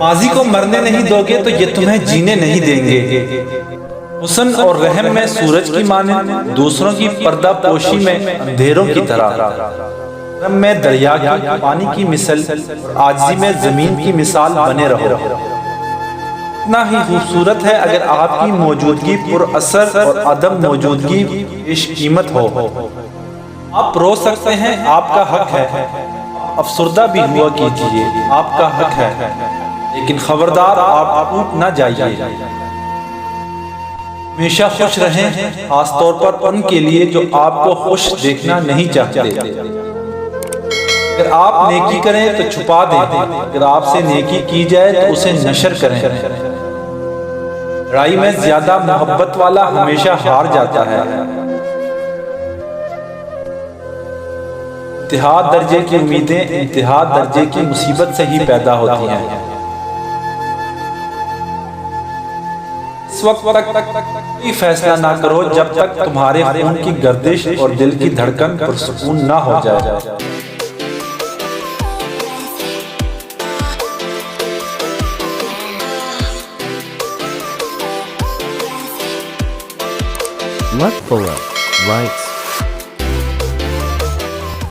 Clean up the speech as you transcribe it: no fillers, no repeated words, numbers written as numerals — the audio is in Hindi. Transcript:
माजी को मरने नहीं दोगे तो ये तुम्हें जीने नहीं देंगे। हुस्न और रहम में सूरज की माने, दूसरों की पर्दा पोशी में अंधेरों की तरह। में दरिया की पानी की मिसल, आजिज़ी में जमीन की मिसाल बने रहो। इतना ही खूबसूरत है अगर आपकी मौजूदगी पुरअसर और अदम मौजूदगी बेशकीमत हो। आप रो सकते हैं, आपका हक है। अफसुर्दा भी हुआ कीजिए, आपका हक है। लेकिन खबरदार आप टूट न जाइए। हमेशा खुश रहें, खासतौर पर उनके लिए जो आपको खुश देखना नहीं चाहते। अगर आप नेकी करें तो छुपा दें, अगर आपसे नेकी की जाए तो उसे नशर करें। लड़ाई में ज्यादा मोहब्बत वाला हमेशा हार जाता है। इंतहा दर्जे की उम्मीदें इंतहा दर्जे की मुसीबत से ही पैदा होती हैं। इस वक्त तक कोई फैसला ना करो जब तक तुम्हारे खून की गर्दिश और दिल की धड़कन पुरसुकून ना हो जाए। Luckfullah writes